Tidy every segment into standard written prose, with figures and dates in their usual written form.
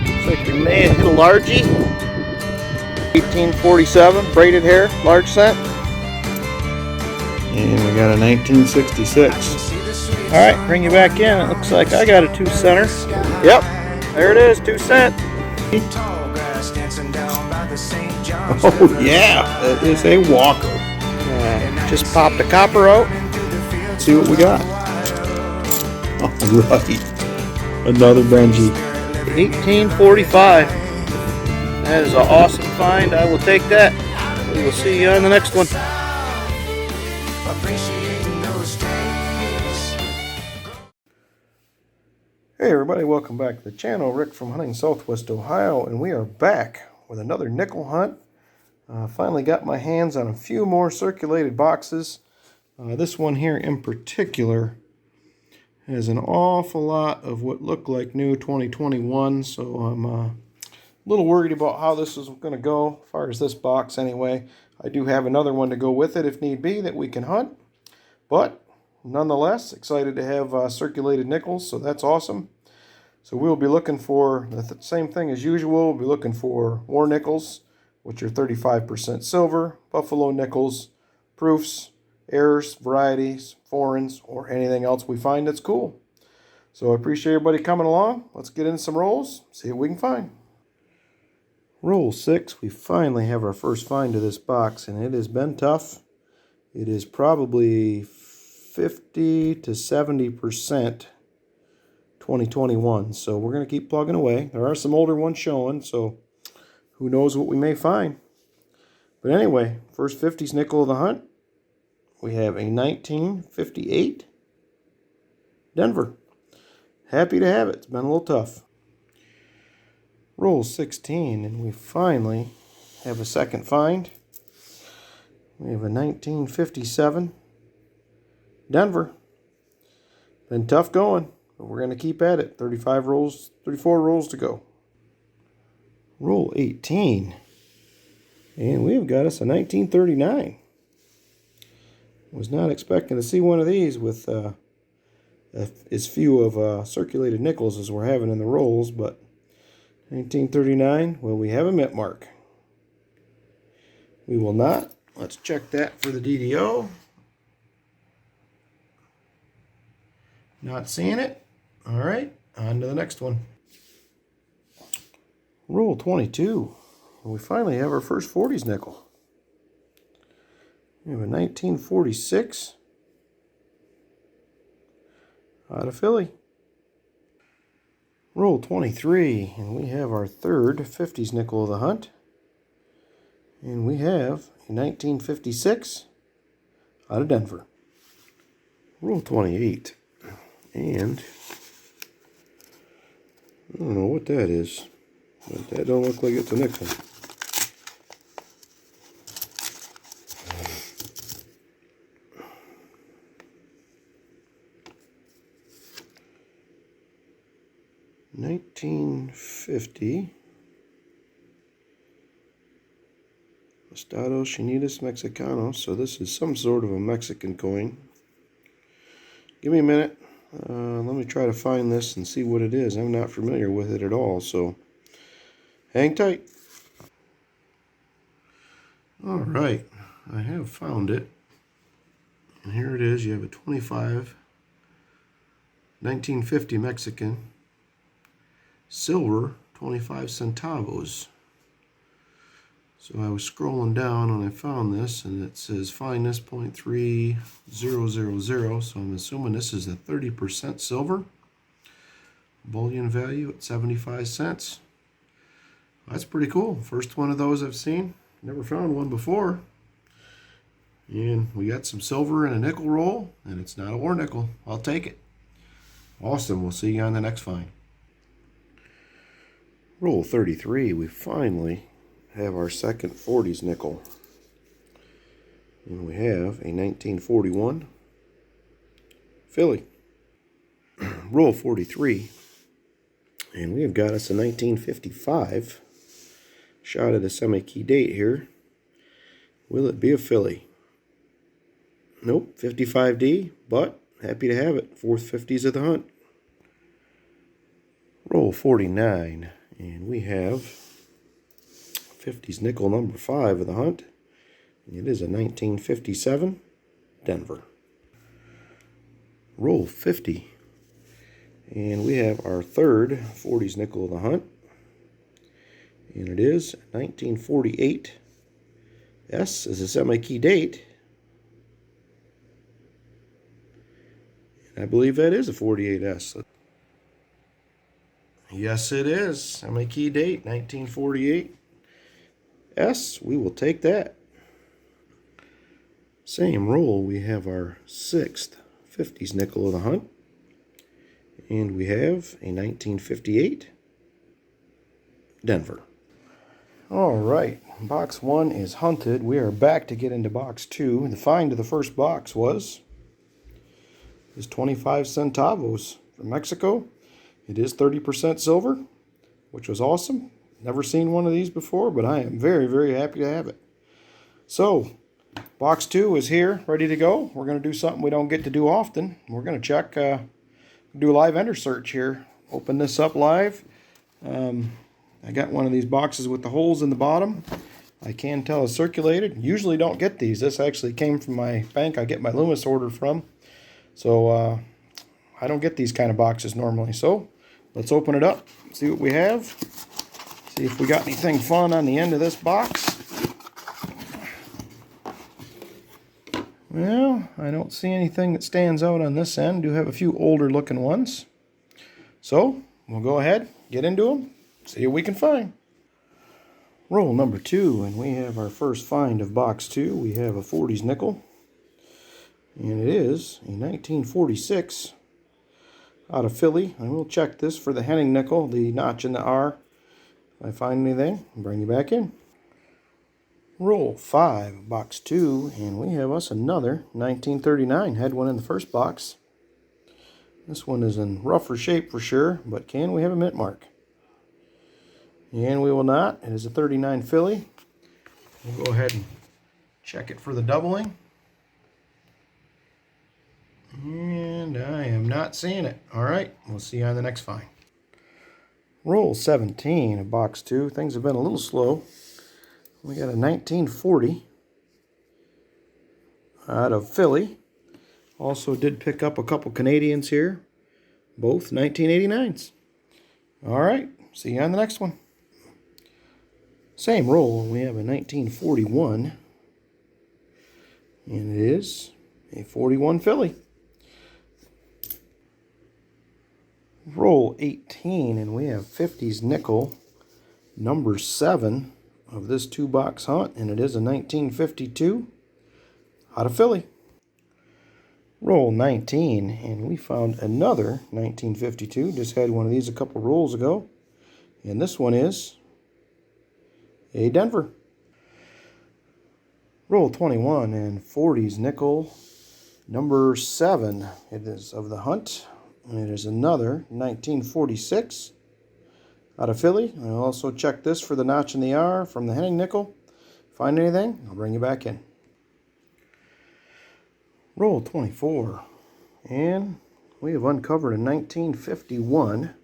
Looks like we may have hit a largie. 1847 braided hair, large cent. And we got a 1966. Alright, bring you back in. It looks like I got a 2 center. Yep, there it is, 2 cent. Oh yeah, that is a walker. Just popped the copper out. Let's see what we got. Alright, another Benji. 1845. That is an awesome find. I will take that. We will see you on the next one. Hey everybody, welcome back to the channel. Rick from Hunting Southwest Ohio, and we are back with another nickel hunt. Finally got my hands on a few more circulated boxes. This one here in particular has an awful lot of what look like new 2021, so I'm a little worried about how this is going to go as far as this box anyway. I do have another one to go with it if need be that we can hunt, but nonetheless excited to have circulated nickels, so that's awesome. So we'll be looking for the same thing as usual. We'll be looking for war nickels, which are 35% silver, buffalo nickels, proofs, errors, varieties, foreigns, or anything else we find that's cool. So I appreciate everybody coming along. Let's get in some rolls, see what we can find. Roll 6, we finally have our first find of this box, and it has been tough. It is probably 50 to 70% 2021, so we're going to keep plugging away. There are some older ones showing, so who knows what we may find. But anyway, first 50s nickel of the hunt. We have a 1958 Denver. Happy to have it. It's been a little tough. Roll 16, and we finally have a second find. We have a 1957 Denver. Been tough going, but we're going to keep at it. 34 rolls to go. Roll 18, and we've got us a 1939. Was not expecting to see one of these with as few of circulated nickels as we're having in the rolls, but 1939, well, we have a mint mark. We will not. Let's check that for the DDO. Not seeing it. All right, on to the next one. Roll 22. We finally have our first 40s nickel. We have a 1946 out of Philly. Roll 23, and we have our third 50s nickel of the hunt. And we have a 1956 out of Denver. Roll 28, and I don't know what that is, but that don't look like it's a nickel. $19.50 Estados Unidos Mexicanos. So this is some sort of a Mexican coin. Give me a minute. Let me try to find this and see what it is. I'm not familiar with it at all, so hang tight. All right, I have found it. And here it is. You have a 1950 Mexican. Silver, 25 centavos. So I was scrolling down and I found this, and it says fineness 0.3000. So I'm assuming this is a 30% silver. Bullion value at 75 cents. That's pretty cool. First one of those I've seen. Never found one before. And we got some silver in a nickel roll, and it's not a war nickel. I'll take it. Awesome. We'll see you on the next find. Roll 33, we finally have our second 40s nickel. And we have a 1941 Philly. Roll 43, and we have got us a 1955 shot of the semi-key date here. Will it be a Philly? Nope, 55D, but happy to have it. Fourth 50s of the hunt. Roll 49, And we have 50s nickel number 5 of the hunt. It is a 1957 Denver. Roll 50. And we have our third 40s nickel of the hunt. And it is 1948. S is a semi-key date. And I believe that is a 48S. Yes, it is. Semi-key date, 1948. S, we will take that. Same roll, we have our sixth 50s nickel of the hunt. And we have a 1958 Denver. All right, box 1 is hunted. We are back to get into box 2. The find of the first box was 25 centavos from Mexico. It is 30% silver, which was awesome. Never seen one of these before, but I am very, very happy to have it. So, box 2 is here, ready to go. We're going to do something we don't get to do often. We're going to check, do a live enter search here. Open this up live. I got one of these boxes with the holes in the bottom. I can tell it's circulated. Usually don't get these. This actually came from my bank I get my Loomis order from. So I don't get these kind of boxes normally. So let's open it up, see what we have. See if we got anything fun on the end of this box. Well, I don't see anything that stands out on this end. Do have a few older looking ones. So we'll go ahead, get into them, see what we can find. Roll number 2, and we have our first find of box 2. We have a 40s nickel, and it is a 1946 out of Philly. I will check this for the Henning nickel, the notch in the R. If I find anything, I'll bring you back in. Roll 5, box 2, and we have us another 1939. Had one in the first box. This one is in rougher shape for sure, but can we have a mint mark? And we will not. It is a 39 Philly. We'll go ahead and check it for the doubling. And I am not seeing it. All right, we'll see you on the next find. Roll 17 of box 2. Things have been a little slow. We got a 1940 out of Philly. Also did pick up a couple Canadians here. Both 1989s. All right, see you on the next one. Same roll, we have a 1941. And it is a 41 Philly. Roll 18, and we have 50s nickel, number 7 of this 2-box hunt, and it is a 1952 out of Philly. Roll 19, and we found another 1952. Just had one of these a couple rolls ago, and this one is a Denver. Roll 21, and 40s nickel, number 7. It is of the hunt. And it is another 1946 out of Philly. I'll also check this for the notch in the R from the Henning nickel. Find anything, I'll bring you back in. Roll 24. And we have uncovered a 1951.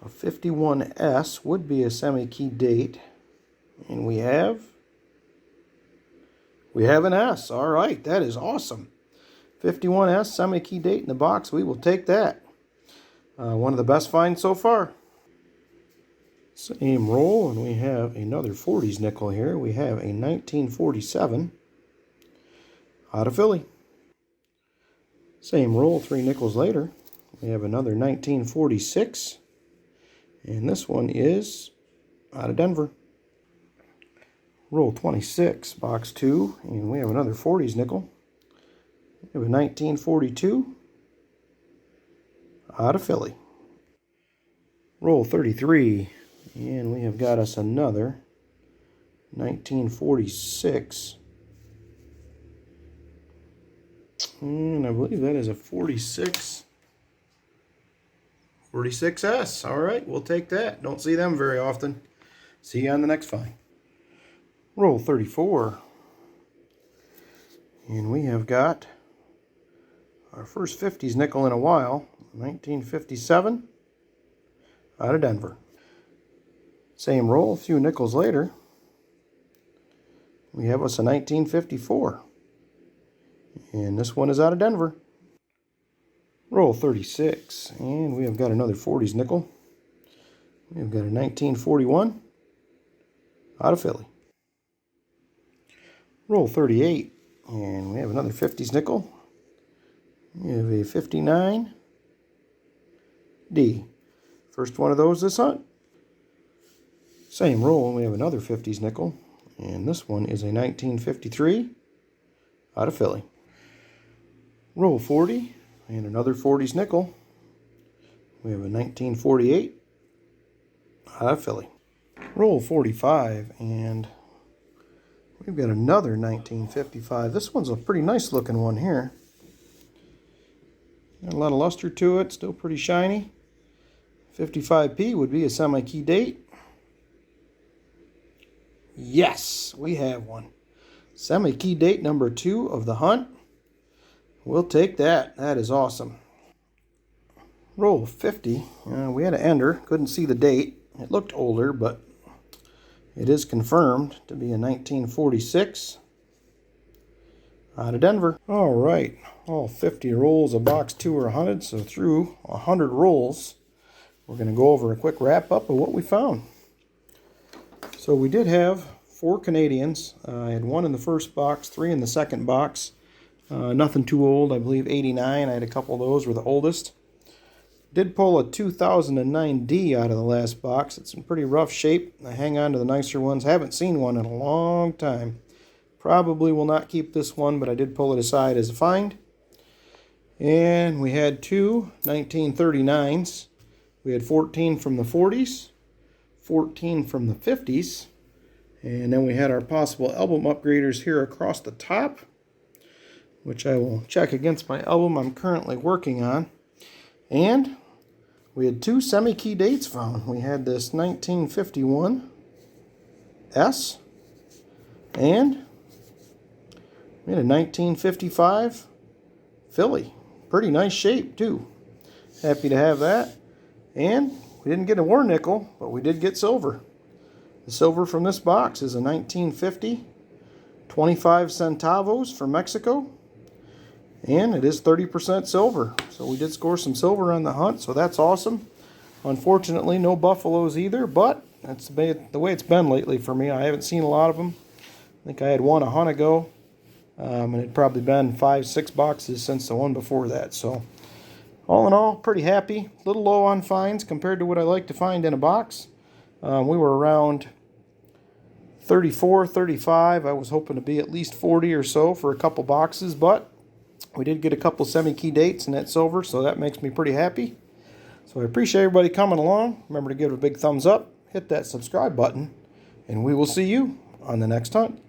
A 51S would be a semi-key date. And we have an S. All right, that is awesome. 51S, semi-key date in the box. We will take that. One of the best finds so far. Same roll, and we have another 40s nickel here. We have a 1947 out of Philly. Same roll, 3 nickels later. We have another 1946. And this one is out of Denver. Roll 26, box 2, and we have another 40s nickel. We have a 1942 out of Philly. Roll 33, and we have got us another 1946. And I believe that is a 46S. All right, we'll take that. Don't see them very often. See you on the next find. Roll 34. And we have got our first 50s nickel in a while, 1957 out of Denver. Same roll, a few nickels later, we have us a 1954. And this one is out of Denver. Roll 36, and we have got another 40s nickel. We've got a 1941 out of Philly. Roll 38, and we have another 50s nickel. We have a 59 D. First one of those this hunt. Same roll, and we have another 50s nickel, and this one is a 1953 out of Philly. Roll 40, and another 40s nickel. We have a 1948 out of Philly. Roll 45, and we've got another 1955. This one's a pretty nice looking one here. Got a lot of luster to it, still pretty shiny. 55P would be a semi-key date. Yes, we have one. Semi-key date number 2 of the hunt. We'll take that. That is awesome. Roll 50. We had an ender. Couldn't see the date. It looked older, but it is confirmed to be a 1946 out of Denver. All right. All 50 rolls of box 2 are hunted, so through 100 rolls, we're going to go over a quick wrap-up of what we found. So we did have 4 Canadians. I had 1 in the first box, 3 in the second box. Nothing too old, I believe 89. I had a couple of those, were the oldest. Did pull a 2009 D out of the last box. It's in pretty rough shape. I hang on to the nicer ones. Haven't seen one in a long time. Probably will not keep this one, but I did pull it aside as a find. And we had 2 1939s. We had 14 from the 40s, 14 from the 50s, and then we had our possible album upgraders here across the top, which I will check against my album I'm currently working on. And we had 2 semi-key dates found. We had this 1951 S, and we had a 1955 Philly. Pretty nice shape too. Happy to have that. And we didn't get a war nickel, but we did get silver. The silver from this box is a 1950 25 centavos from Mexico. And it is 30% silver. So we did score some silver on the hunt, so that's awesome. Unfortunately, no buffaloes either, but that's the way it's been lately for me. I haven't seen a lot of them. I think I had one a hunt ago, and it'd probably been 5-6 boxes since the one before that. So all in all, pretty happy. A little low on finds compared to what I like to find in a box. We were around 34, 35. I was hoping to be at least 40 or so for a couple boxes, but we did get a couple semi-key dates and that silver, so that makes me pretty happy. So I appreciate everybody coming along. Remember to give it a big thumbs up, hit that subscribe button, and we will see you on the next hunt.